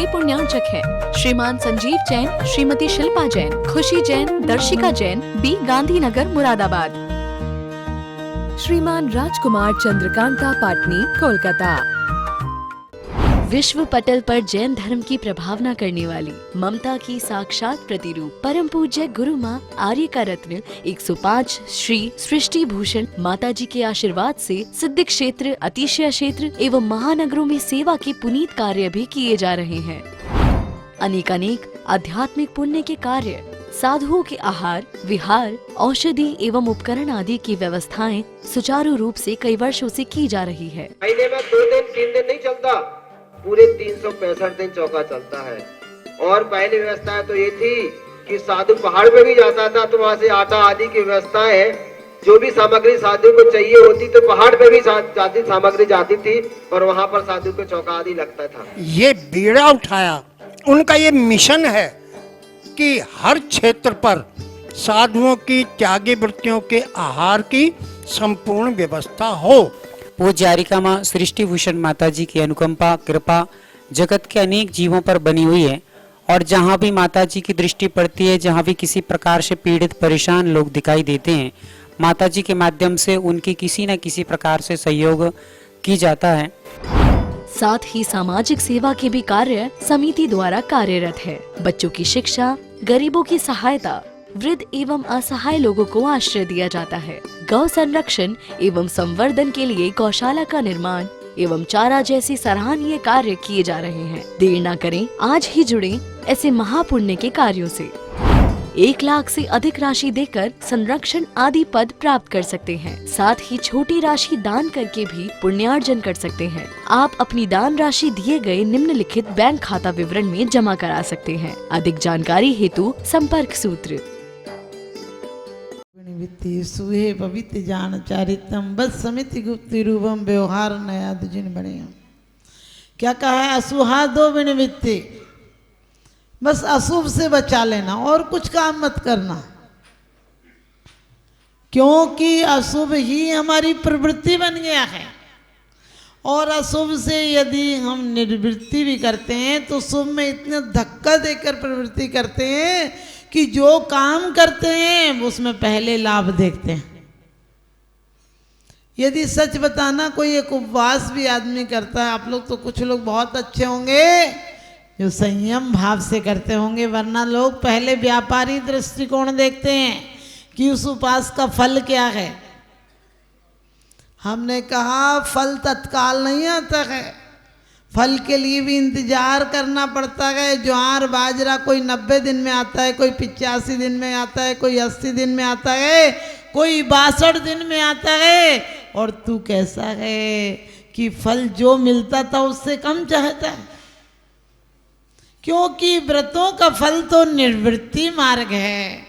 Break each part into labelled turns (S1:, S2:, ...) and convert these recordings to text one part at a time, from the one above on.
S1: के पुण्यार्चक हैं। श्रीमान संजीव जैन, श्रीमती शिल्पा जैन, खुशी जैन, दर्शिका जैन, बी गांधीनगर, मुरादाबाद। श्रीमान राजकुमार चंद्रकांता पाटनी, कोलकाता। विश्व पटल पर जैन धर्म की प्रभावना करने वाली ममता की साक्षात प्रतिरूप परम पूज्य गुरु माँ आर्यका रत्न 105 श्री सृष्टि भूषण माता जी के आशीर्वाद से सिद्ध क्षेत्र, अतिशय क्षेत्र एवं महानगरों में सेवा के पुनीत कार्य भी किए जा रहे हैं। अनेकानेक आध्यात्मिक पुण्य के कार्य, साधुओं के आहार, विहार, औषधि एवं उपकरण आदि की व्यवस्थाएं सुचारू रूप से कई वर्षों से की जा रही है।
S2: महीने में 2 दिन 3 दिन नहीं चलता, पूरे 365 दिन चौका चलता है। और पहली व्यवस्था तो ये थी कि साधु पहाड़ पे भी जाता था तो वहाँ से आटा आदि की व्यवस्था है, जो भी सामग्री साधु को चाहिए होती तो पहाड़ पे भी जाती सामग्री जाती थी और वहाँ पर साधु को चौका आदि लगता था।
S3: ये बीड़ा उठाया, उनका ये मिशन है कि हर क्षेत्र पर साधुओं की त्यागी वृत्तियों के आहार की संपूर्ण व्यवस्था हो।
S4: पूज्य आर्यका माँ सृष्टि भूषण माता जी की अनुकंपा कृपा जगत के अनेक जीवों पर बनी हुई है और जहाँ भी माता जी की दृष्टि पड़ती है, जहाँ भी किसी प्रकार से पीड़ित परेशान लोग दिखाई देते हैं, माता जी के माध्यम से उनकी किसी न किसी प्रकार से सहयोग की जाता है।
S1: साथ ही सामाजिक सेवा के भी कार्य समिति द्वारा कार्यरत है। बच्चों की शिक्षा, गरीबों की सहायता, वृद्ध एवं असहाय लोगों को आश्रय दिया जाता है। गौ संरक्षण एवं संवर्धन के लिए गौशाला का निर्माण एवं चारा जैसी सराहनीय कार्य किए जा रहे हैं। देर न करें, आज ही जुड़ें ऐसे महापुण्य के कार्यों से। 1 लाख से अधिक राशि देकर संरक्षण आदि पद प्राप्त कर सकते हैं। साथ ही छोटी राशि दान करके भी पुण्यार्जन कर सकते हैं। आप अपनी दान राशि दिए गए निम्नलिखित बैंक खाता विवरण में जमा करा सकते हैं। अधिक जानकारी हेतु संपर्क सूत्र।
S5: सुहे पवित्र जान चारितम बस समिति गुप्ति रूपम व्यवहार नया दुजिन बने। क्या कहा है? असुहा दो विनिवित्ति, बस अशुभ से बचा लेना और कुछ काम मत करना, क्योंकि अशुभ ही हमारी प्रवृत्ति बन गया है। और अशुभ से यदि हम निर्वृत्ति भी करते हैं तो शुभ में इतने धक्का देकर प्रवृत्ति करते हैं कि जो काम करते हैं उसमें पहले लाभ देखते हैं। यदि सच बताना, कोई एक उपवास भी आदमी करता है, आप लोग तो कुछ लोग बहुत अच्छे होंगे जो संयम भाव से करते होंगे, वरना लोग पहले व्यापारी दृष्टिकोण देखते हैं कि उस उपवास का फल क्या है। हमने कहा फल तत्काल नहीं आता है, फल के लिए भी इंतजार करना पड़ता है। ज्वार बाजरा कोई 90 दिन में आता है, कोई 85 दिन में आता है, कोई 80 दिन में आता है, कोई 62 दिन में आता है। और तू कैसा है कि फल जो मिलता था उससे कम चाहता है, क्योंकि व्रतों का फल तो निर्वृत्ति मार्ग है।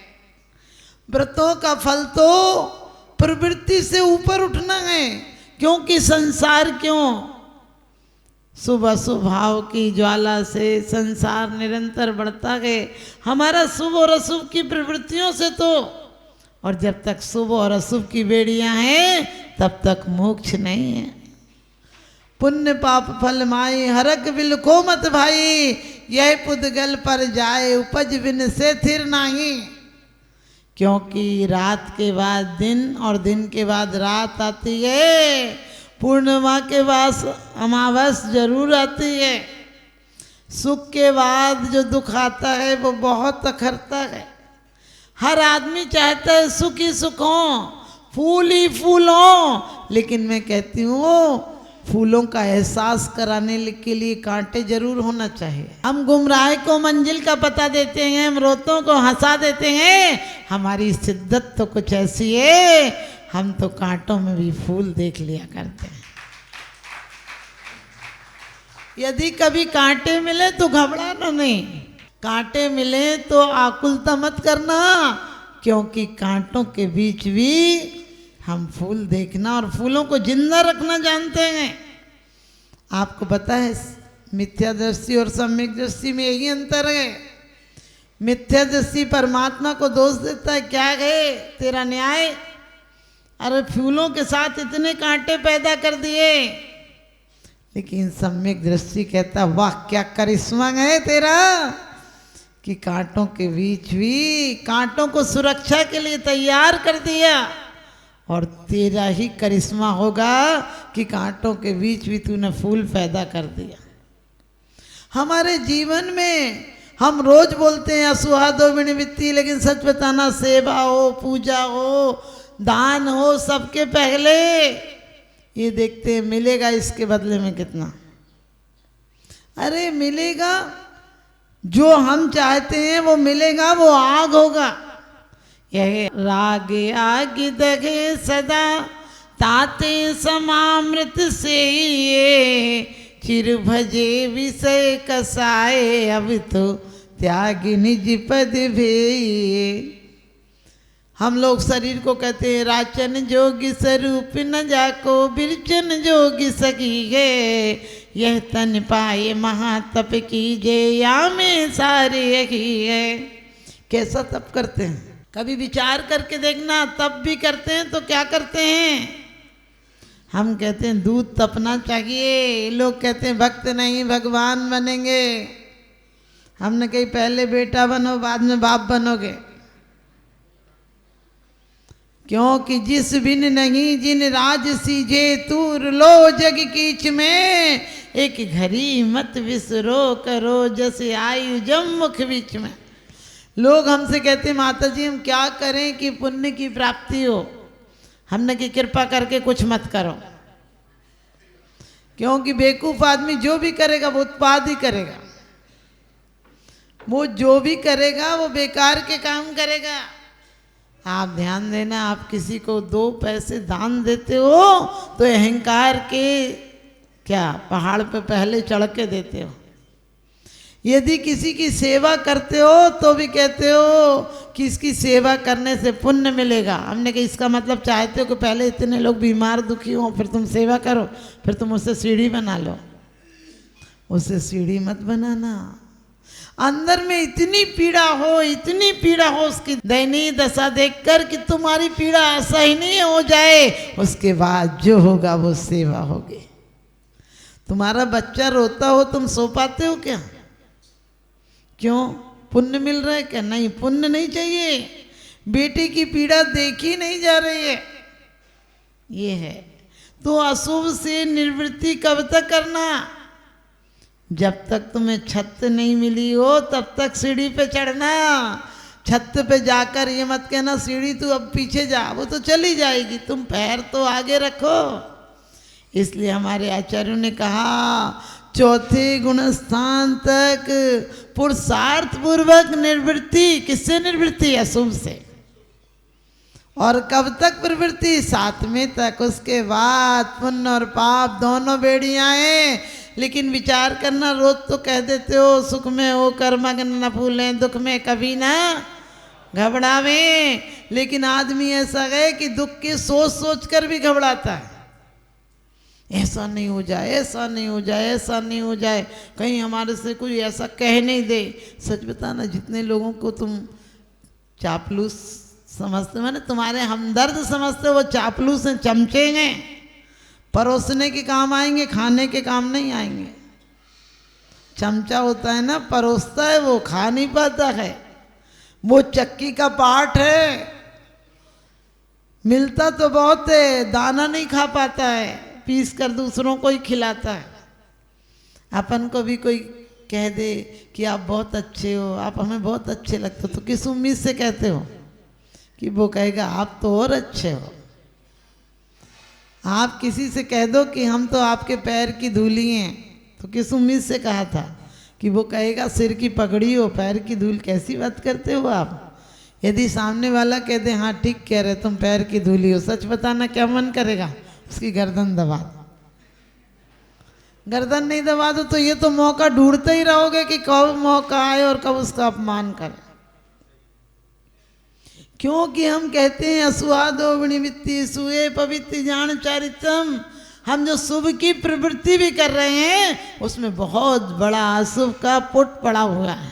S5: व्रतों का फल तो प्रवृत्ति से ऊपर उठना है, क्योंकि संसार क्यों शुभ अशुभ भाव की ज्वाला से संसार निरंतर बढ़ता है। हमारा शुभ और अशुभ की प्रवृत्तियों से तो, और जब तक शुभ और अशुभ की बेड़ियां हैं तब तक मोक्ष नहीं है। पुण्य पाप फल माई हरक बिलखो मत भाई, यह पुद्गल पर जाए उपज बिन से थिर नहीं। क्योंकि रात के बाद दिन और दिन के बाद रात आती है, पूर्णिमा के बाद अमावस जरूर आती है। सुख के बाद जो दुख आता है वो बहुत अखरता है। हर आदमी चाहता है सुख ही सुख हो, फूल ही फूल हो, लेकिन मैं कहती हूँ फूलों का एहसास कराने के लिए कांटे जरूर होना चाहिए। हम गुमराह को मंजिल का पता देते हैं, हम रोतों को हंसा देते हैं। हमारी शिद्दत तो कुछ ऐसी है, हम तो कांटों में भी फूल देख लिया करते हैं। यदि कभी कांटे मिले तो घबराना नहीं, कांटे मिले तो आकुलता मत करना, क्योंकि कांटों के बीच भी हम फूल देखना और फूलों को जिंदा रखना जानते हैं। आपको पता है मिथ्या दृष्टि और सम्यक दृष्टि में यही अंतर है। मिथ्या दृष्टि परमात्मा को दोष देता है, क्या है तेरा न्याय, अरे फूलों के साथ इतने कांटे पैदा कर दिए, लेकिन सम्यक दृष्टि कहता वाह क्या करिश्मा है तेरा कि कांटों के बीच भी कांटों को सुरक्षा के लिए तैयार कर दिया, और तेरा ही करिश्मा होगा कि कांटों के बीच भी तूने फूल पैदा कर दिया। हमारे जीवन में हम रोज बोलते हैं असुहादो विनिवृत्ति, लेकिन सच बताना सेवा हो, पूजा हो, दान हो, सबके पहले ये देखते हैं मिलेगा इसके बदले में कितना। अरे मिलेगा जो हम चाहते हैं वो मिलेगा, वो आग होगा। यह राग आग दगे सदा ताते समामृत से ये चिर भजे विषय कसाए अब तो त्याग निज पद भेये। हम लोग शरीर को कहते हैं राचन जोगी स्वरूप न जाको बिरचन जोगी सकी है, यह तन पाए महातप कीजे या में सारे यही है। कैसा तप करते हैं कभी विचार करके देखना। तप भी करते हैं तो क्या करते हैं, हम कहते हैं दूध तपना चाहिए, लोग कहते हैं भक्त नहीं भगवान बनेंगे। हमने कही पहले बेटा बनो बाद में बाप बनोगे, क्योंकि जिस बिन नहीं जिन राज सीजे तूर लो जग कीच में, एक घड़ी मत विसरो करो जैसे आयु जम मुख बीच में। लोग हमसे कहते हैं माता जी हम क्या करें कि पुण्य की प्राप्ति हो। हमने की कृपा करके कुछ मत करो, क्योंकि बेवकूफ आदमी जो भी करेगा वो उत्पाद ही करेगा, वो जो भी करेगा वो बेकार के काम करेगा। आप ध्यान देना, आप किसी को 2 पैसे दान देते हो तो अहंकार के क्या पहाड़ पे पहले चढ़ के देते हो। यदि किसी की सेवा करते हो तो भी कहते हो कि इसकी सेवा करने से पुण्य मिलेगा। हमने कहा इसका मतलब चाहते हो कि पहले इतने लोग बीमार दुखी हो फिर तुम सेवा करो, फिर तुम उससे सीढ़ी बना लो। उससे सीढ़ी मत बनाना। अंदर में इतनी पीड़ा हो, इतनी पीड़ा हो उसकी दयनीय दशा देखकर कि तुम्हारी पीड़ा असहनीय हो जाए, उसके बाद जो होगा वो सेवा होगी। तुम्हारा बच्चा रोता हो तुम सो पाते हो क्या? क्यों? पुण्य मिल रहा है क्या? नहीं, पुण्य नहीं चाहिए। बेटे की पीड़ा देखी नहीं जा रही है, ये है। तो अशुभ से निवृत्ति कब तक करना? जब तक तुम्हें छत नहीं मिली हो तब तक सीढ़ी पे चढ़ना। छत पे जाकर ये मत कहना सीढ़ी तू अब पीछे जा, वो तो चली जाएगी, तुम पैर तो आगे रखो। इसलिए हमारे आचार्यों ने कहा चौथे गुण स्थान तक पुरुषार्थ पूर्वक निवृत्ति। किससे निवृत्ति? अशुभ से। और कब तक प्रवृत्ति? 7वें तक। उसके बाद पुण्य और पाप दोनों बेड़ियां हैं। लेकिन विचार करना, रोज तो कह देते हो सुख में हो कर्मग्न न भूलें, दुख में कभी ना घबरावें। लेकिन आदमी ऐसा है कि दुख की सोच सोच कर भी घबराता है। ऐसा नहीं हो जाए, ऐसा नहीं हो जाए, ऐसा नहीं हो जाए, कहीं हमारे से कोई ऐसा कह नहीं दे। सच बताना, जितने लोगों को तुम चापलूस समझते, मैंने तुम्हारे हमदर्द समझते, वो चापलूस हैं, चमचे हैं, परोसने के काम आएंगे, खाने के काम नहीं आएंगे। चमचा होता है ना, परोसता है, वो खा नहीं पाता है। वो चक्की का पार्ट है, मिलता तो बहुत है, दाना नहीं खा पाता है, पीस कर दूसरों को ही खिलाता है। अपन को भी कोई कह दे कि आप बहुत अच्छे हो, आप हमें बहुत अच्छे लगते हो, तो किस उम्मीद से कहते हो कि वो कहेगा आप तो और अच्छे हो। आप किसी से कह दो कि हम तो आपके पैर की धूली हैं, तो किस उम्मीद से कहा था कि वो कहेगा सिर की पगड़ी हो, पैर की धूल। कैसी बात करते हो आप? यदि सामने वाला कह दे हाँ ठीक कह रहे तुम पैर की धूली हो, सच बताना क्या मन करेगा? उसकी गर्दन दबा दो। गर्दन नहीं दबा दो तो ये तो मौका ढूंढते ही रहोगे कि कब मौका आए और कब उसका अपमान करें। क्योंकि हम कहते हैं असुआदो विनिवृत्ति सुए पवित्र जान चारित्रम। हम जो शुभ की प्रवृत्ति भी कर रहे हैं उसमें बहुत बड़ा अशुभ का पुट पड़ा हुआ है।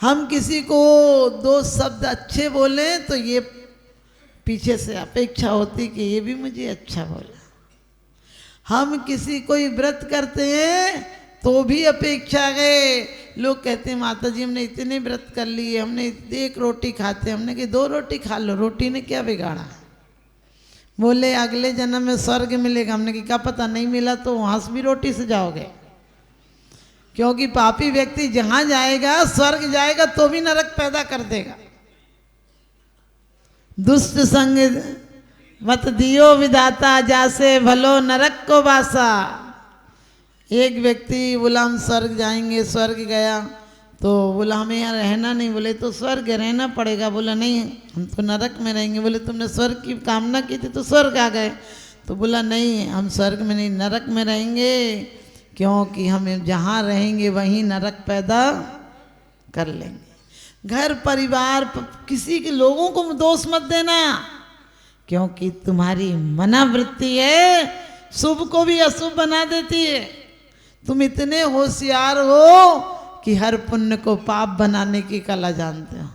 S5: हम किसी को 2 शब्द अच्छे बोले तो ये पीछे से अपेक्षा होती कि ये भी मुझे अच्छा बोला। हम किसी कोई व्रत करते हैं तो भी अपेक्षा है। लोग कहते हैं माता जी हमने इतने व्रत कर लिए, हमने एक रोटी खाते, हमने कि 2 रोटी खा लो, रोटी ने क्या बिगाड़ा। बोले अगले जन्म में स्वर्ग मिलेगा, हमने कि क्या पता, नहीं मिला तो वहां से भी रोटी से जाओगे। क्योंकि पापी व्यक्ति जहां जाएगा, स्वर्ग जाएगा तो भी नरक पैदा कर देगा। दुष्ट संग मत दियो विधाता, जासे भलो नरक को बासा। एक व्यक्ति बोला हम स्वर्ग जाएंगे, स्वर्ग गया तो बोला हमें यहाँ रहना नहीं, बोले तो स्वर्ग रहना पड़ेगा, बोला नहीं हम तो नरक में रहेंगे। बोले तुमने स्वर्ग की कामना की थी तो स्वर्ग आ गए, तो बोला नहीं हम स्वर्ग में नहीं नरक में रहेंगे, क्योंकि हम जहाँ रहेंगे वहीं नरक पैदा कर लेंगे। घर परिवार किसी के लोगों को दोष मत देना, क्योंकि तुम्हारी मनावृत्ति है शुभ को भी अशुभ बना देती है। तुम इतने होशियार हो कि हर पुण्य को पाप बनाने की कला जानते हो।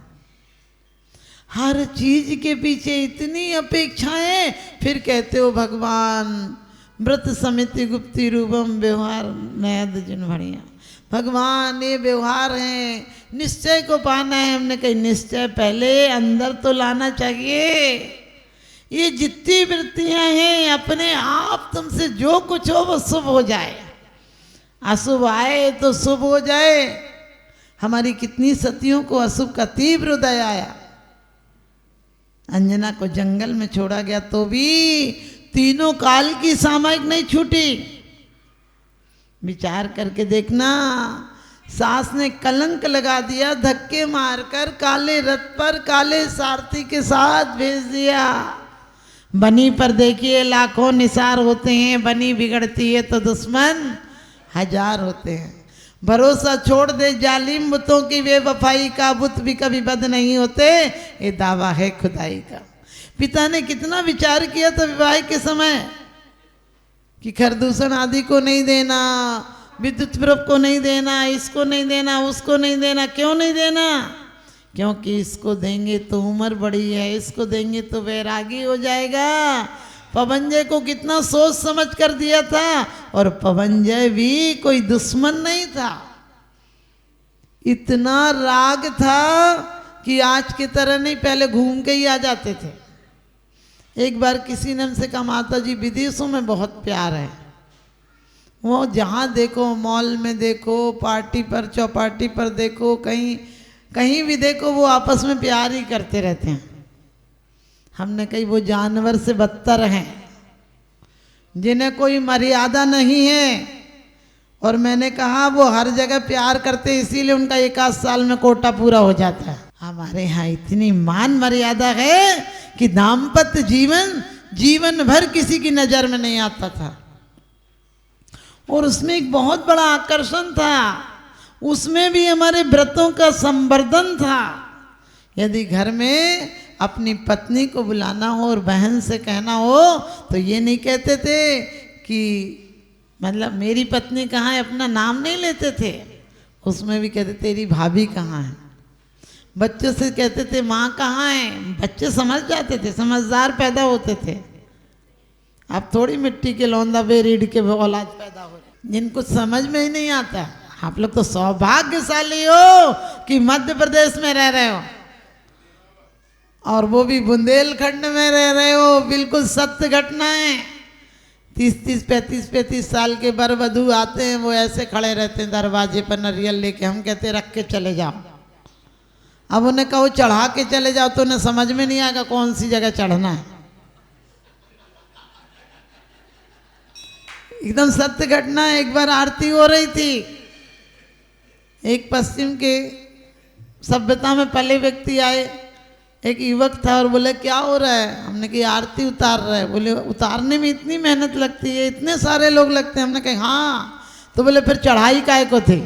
S5: हर चीज के पीछे इतनी अपेक्षाएं, फिर कहते हो भगवान व्रत समिति गुप्ति रूपम व्यवहार नयद जिन बढ़िया। भगवान ये व्यवहार है, निश्चय को पाना है। हमने कही निश्चय पहले अंदर तो लाना चाहिए। ये जितनी वृत्तियां हैं अपने आप तुमसे जो कुछ हो वो शुभ हो जाए, अशुभ आए तो शुभ हो जाए। हमारी कितनी सतियों को अशुभ का तीव्र उदय आया। अंजना को जंगल में छोड़ा गया तो भी तीनों काल की सामयिक नहीं छूटी। विचार करके देखना, सास ने कलंक लगा दिया, धक्के मारकर काले रथ पर काले सारथी के साथ भेज दिया। बनी पर देखिए लाखों निसार होते हैं, बनी बिगड़ती है तो दुश्मन 1000 होते हैं। भरोसा छोड़ दे जालिम बुतों की बेवफाई का, बुत भी कभी बद नहीं होते, ये दावा है खुदाई का। पिता ने कितना विचार किया था विवाह के समय कि खरदूषण आदि को नहीं देना, विद्युत प्रभ को नहीं देना, इसको नहीं देना, उसको नहीं देना। क्यों नहीं देना? क्योंकि इसको देंगे तो उम्र बड़ी है, इसको देंगे तो वैरागी हो जाएगा। पवनजय को कितना सोच समझ कर दिया था, और पवनजय भी कोई दुश्मन नहीं था। इतना राग था कि आज की तरह नहीं, पहले घूम के ही आ जाते थे। एक बार किसी ने हमसे कहा माता जी विदेशों में बहुत प्यार है, वो जहाँ देखो मॉल में देखो, पार्टी पर चौपाटी पर देखो, कहीं कहीं भी देखो वो आपस में प्यार ही करते रहते हैं। हमने कही वो जानवर से बदतर हैं, जिन्हें कोई मर्यादा नहीं है। और मैंने कहा वो हर जगह प्यार करते हैं, इसीलिए उनका 1 साल में कोटा पूरा हो जाता है। हमारे यहाँ इतनी मान मर्यादा है कि दाम्पत्य जीवन भर किसी की नजर में नहीं आता था। और उसमें एक बहुत बड़ा आकर्षण था, उसमें भी हमारे व्रतों का संवर्धन था। यदि घर में अपनी पत्नी को बुलाना हो और बहन से कहना हो तो ये नहीं कहते थे कि मतलब मेरी पत्नी कहाँ है, अपना नाम नहीं लेते थे। उसमें भी कहते तेरी भाभी कहाँ है। बच्चों से कहते थे माँ कहाँ है, बच्चे समझ जाते थे, समझदार पैदा होते थे। अब थोड़ी मिट्टी के लौंदा बेरीड के औलाद पैदा हो रहे जिनको समझ में ही नहीं आता। आप लोग तो सौभाग्यशाली हो कि मध्य प्रदेश में रह रहे हो, और वो भी बुंदेलखंड में रह रहे हो। बिल्कुल सत्य घटना है। 30-30, 35-35 साल के वर वधू आते हैं, वो ऐसे खड़े रहते हैं दरवाजे पर नारियल लेके। हम कहते हैं रख के चले जाओ। अब उन्हें कहो चढ़ा के चले जाओ तो उन्हें समझ में नहीं आएगा कौन सी जगह चढ़ना है। एकदम सत्य घटना है। एक बार आरती हो रही थी, एक पश्चिम के सभ्यता में पले व्यक्ति आए, एक युवक था और बोले क्या हो रहा है। हमने कही आरती उतार रहा है। बोले उतारने में इतनी मेहनत लगती है, इतने सारे लोग लगते हैं। हमने कहा हाँ। तो बोले फिर चढ़ाई काहे को थी।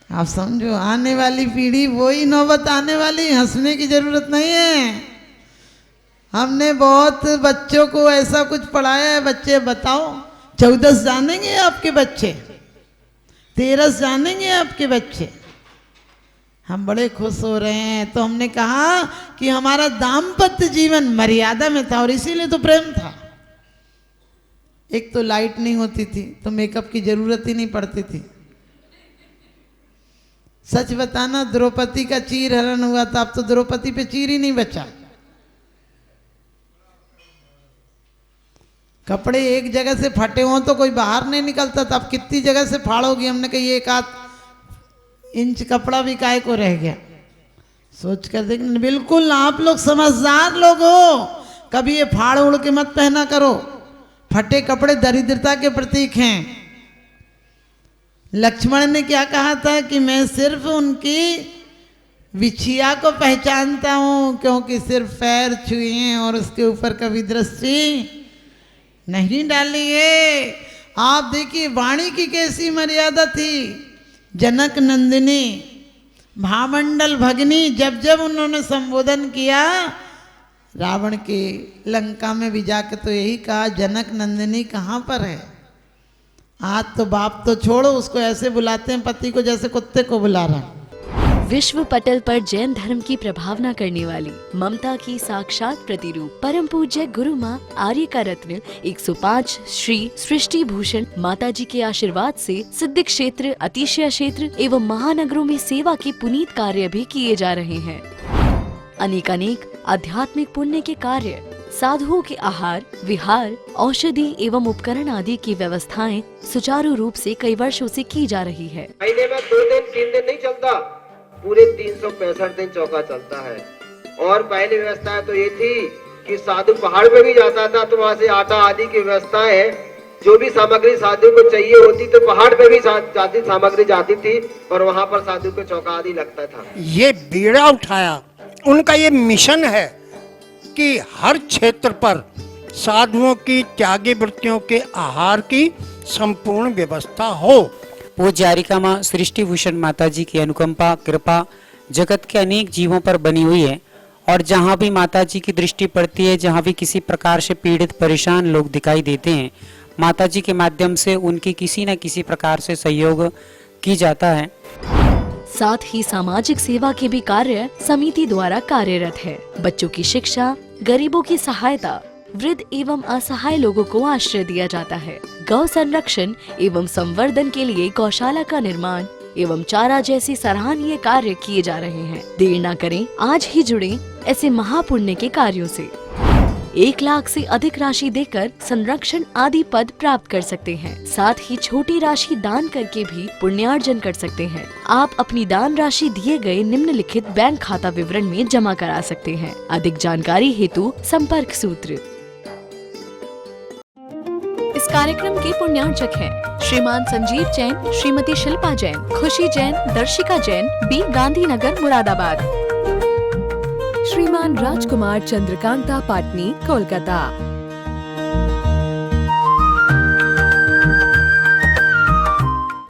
S5: आप समझो आने वाली पीढ़ी वही नौबत आने वाली, हंसने की जरूरत नहीं है। हमने बहुत बच्चों को ऐसा कुछ पढ़ाया है। बच्चे बताओ 14 जानेंगे आपके बच्चे, 13 जानेंगे आपके बच्चे। हम बड़े खुश हो रहे हैं। तो हमने कहा कि हमारा दाम्पत्य जीवन मर्यादा में था और इसीलिए तो प्रेम था। एक तो लाइट नहीं होती थी तो मेकअप की जरूरत ही नहीं पड़ती थी। सच बताना, द्रौपदी का चीर हरण हुआ था, अब तो द्रौपदी पे चीर ही नहीं बचा। कपड़े एक जगह से फटे हों तो कोई बाहर नहीं निकलता था, अब कितनी जगह से फाड़ोगी। हमने कहा ये 1 इंच कपड़ा भी काहे को रह गया। सोच कर देखना, बिल्कुल आप लोग समझदार लोग हो, कभी ये फाड़ उड़ के मत पहना करो। फटे कपड़े दरिद्रता के प्रतीक हैं। लक्ष्मण ने क्या कहा था कि मैं सिर्फ उनकी बिछिया को पहचानता हूं, क्योंकि सिर्फ पैर छुए हैं और उसके ऊपर कभी दृष्टि नहीं डाली है। आप देखिए वाणी की कैसी मर्यादा थी। जनक नंदिनी भामंडल भगनी, जब जब उन्होंने संबोधन किया रावण के लंका में भी जाकर तो यही कहा, जनक नंदिनी कहाँ पर है। आज तो बाप तो छोड़ो, उसको ऐसे बुलाते हैं पति को जैसे कुत्ते को बुला रहा।
S1: विश्व पटल पर जैन धर्म की प्रभावना करने वाली ममता की साक्षात प्रतिरूप परम पूज्य गुरु माँ आर्य का रत्न 105 श्री सृष्टि भूषण माता जी के आशीर्वाद से सिद्ध क्षेत्र, अतिशय क्षेत्र एवं महानगरों में सेवा के पुनीत कार्य भी किए जा रहे हैं। अनेक आध्यात्मिक पुण्य के कार्य, साधुओं के आहार, विहार, औषधि एवं उपकरण आदि की व्यवस्थाएं सुचारू रूप से कई वर्षों से की जा रही है।
S2: महीने में 2 दिन 3 दिन नहीं चलता, पूरे 365 दिन चौका चलता है। और पहली व्यवस्था तो ये थी कि साधु पहाड़ पे भी जाता था तो वहाँ से आटा आदि की व्यवस्था है। जो भी सामग्री साधु को चाहिए होती तो पहाड़ पे भी जाती सामग्री जाती थी और वहाँ पर साधु को चौका आदि लगता था।
S3: ये बीड़ा उठाया, उनका ये मिशन है कि हर क्षेत्र पर साधुओं की त्यागी वृत्तियों के आहार की संपूर्ण व्यवस्था हो।
S4: पूज्य आरिका माँ सृष्टि भूषण माता जी की अनुकंपा कृपा जगत के अनेक जीवों पर बनी हुई है और जहाँ भी माता जी की दृष्टि पड़ती है, जहाँ भी किसी प्रकार से पीड़ित परेशान लोग दिखाई देते हैं, माता जी के माध्यम से उनकी किसी न किसी प्रकार से सहयोग की जाता है।
S1: साथ ही सामाजिक सेवा के भी कार्य समिति द्वारा कार्यरत है। बच्चों की शिक्षा, गरीबों की सहायता, वृद्ध एवं असहाय लोगों को आश्रय दिया जाता है। गौ संरक्षण एवं संवर्धन के लिए गौशाला का निर्माण एवं चारा जैसे सराहनीय कार्य किए जा रहे हैं। देर न करें, आज ही जुड़ें ऐसे महापुण्य के कार्यों से। 1 लाख से अधिक राशि देकर संरक्षण आदि पद प्राप्त कर सकते हैं। साथ ही छोटी राशि दान करके भी पुण्यार्जन कर सकते हैं। आप अपनी दान राशि दिए गए निम्नलिखित बैंक खाता विवरण में जमा करा सकते हैं। अधिक जानकारी हेतु संपर्क सूत्र। इस कार्यक्रम के पुण्यार्चक हैं श्रीमान संजीव जैन, श्रीमती शिल्पा जैन, खुशी जैन, दर्शिका जैन, बी गांधीनगर, मुरादाबाद। श्रीमान राजकुमार चंद्रकांता पाटनी, कोलकाता।